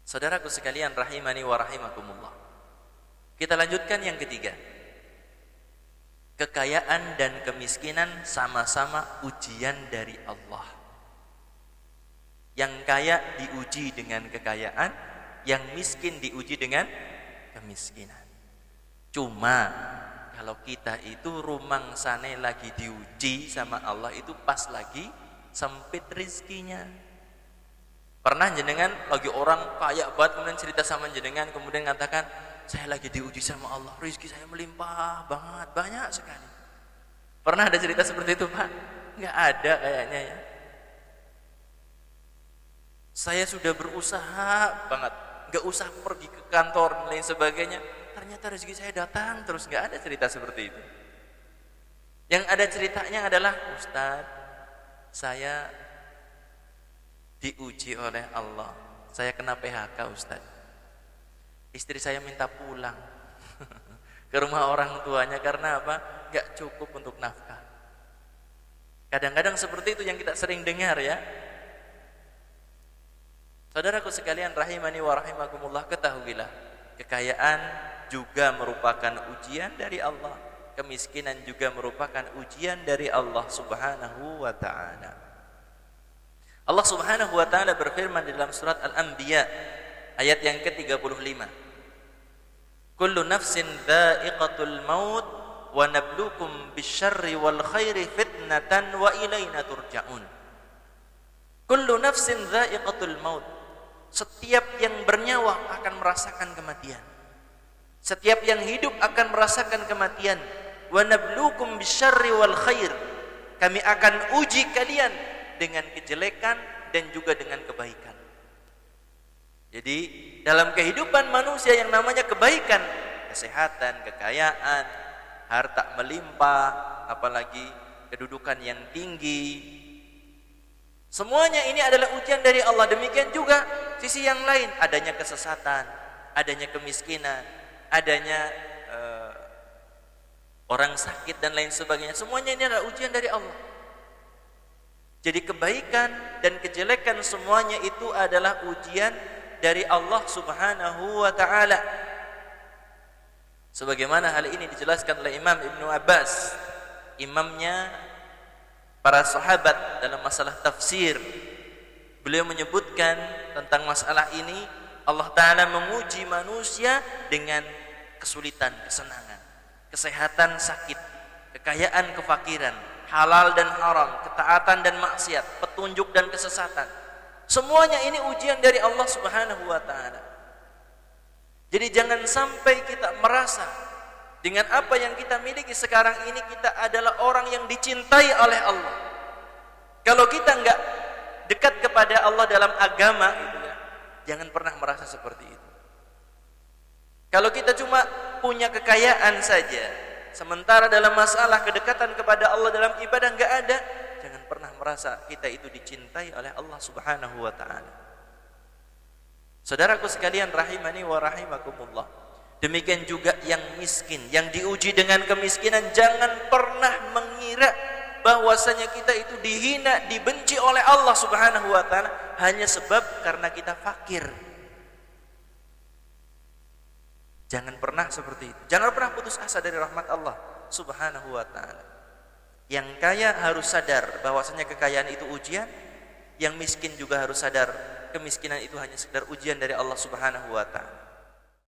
Saudaraku sekalian rahimani wa rahimakumullah. Kita lanjutkan yang ketiga. Kekayaan dan kemiskinan sama-sama ujian dari Allah. Yang kaya diuji dengan kekayaan, yang miskin diuji dengan kemiskinan. Cuma kalau kita itu rumangsane lagi diuji sama Allah itu pas lagi sempit rizkinya. Pernah jenengan lagi orang kaya banget kemudian cerita sama jenengan kemudian mengatakan saya lagi diuji sama Allah, rizki saya melimpah banget, banyak sekali. Pernah ada cerita seperti itu, Pak? Enggak ada kayaknya ya. Saya sudah berusaha banget, enggak usah pergi ke kantor dan lain sebagainya, ternyata rezeki saya datang terus. Enggak ada cerita seperti itu. Yang ada ceritanya adalah, Ustadz, saya diuji oleh Allah, saya kena PHK Ustadz. Istri saya minta pulang ke rumah orang tuanya karena apa? Gak cukup untuk nafkah. Kadang-kadang seperti itu yang kita sering dengar ya. Saudaraku sekalian rahimani wa rahimakumullah, ketahuilah kekayaan juga merupakan ujian dari Allah, kemiskinan juga merupakan ujian dari Allah Subhanahu wa ta'ala. Allah Subhanahu wa ta'ala berfirman di dalam surat Al-Anbiya ayat yang ke-35. Kullu nafsin dha'iqatul maut wa nabluukum bisyarri wal khairi fitnatan wa ilaina turja'un. Kullu nafsin dha'iqatul maut. Setiap yang bernyawa akan merasakan kematian. Setiap yang hidup akan merasakan kematian. Wa nabluukum bisyarri wal khair. Kami akan uji kalian dengan kejelekan dan juga dengan kebaikan. Jadi dalam kehidupan manusia yang namanya kebaikan, kesehatan, kekayaan, harta melimpah, apalagi kedudukan yang tinggi, semuanya ini adalah ujian dari Allah. Demikian juga sisi yang lain, adanya kesesatan, adanya kemiskinan, adanya orang sakit dan lain sebagainya. Semuanya ini adalah ujian dari Allah. Jadi kebaikan dan kejelekan semuanya itu adalah ujian dari Allah Subhanahu wa ta'ala. Sebagaimana hal ini dijelaskan oleh Imam Ibnu Abbas, imamnya para sahabat dalam masalah tafsir. Beliau menyebutkan tentang masalah ini, Allah Ta'ala menguji manusia dengan kesulitan, kesenangan, kesehatan, sakit, kekayaan, kefakiran, halal dan haram, ketaatan dan maksiat, petunjuk dan kesesatan. Semuanya ini ujian dari Allah Subhanahu wa ta'ala. Jadi jangan sampai kita merasa dengan apa yang kita miliki sekarang ini kita adalah orang yang dicintai oleh Allah. Kalau kita enggak dekat kepada Allah dalam agama gitu ya, jangan pernah merasa seperti itu. Kalau kita cuma punya kekayaan saja, sementara dalam masalah kedekatan kepada Allah dalam ibadah enggak ada, jangan pernah merasa kita itu dicintai oleh Allah Subhanahu wa ta'ala. Saudaraku sekalian rahimani wa rahimakumullah, demikian juga yang miskin, yang diuji dengan kemiskinan, jangan pernah mengira bahwasanya kita itu dihina, dibenci oleh Allah Subhanahu wa ta'ala hanya sebab karena kita fakir. Jangan pernah seperti itu. Jangan pernah putus asa dari rahmat Allah Subhanahu wa ta'ala. Yang kaya harus sadar bahwasanya kekayaan itu ujian, yang miskin juga harus sadar kemiskinan itu hanya sekedar ujian dari Allah Subhanahu wa ta'ala.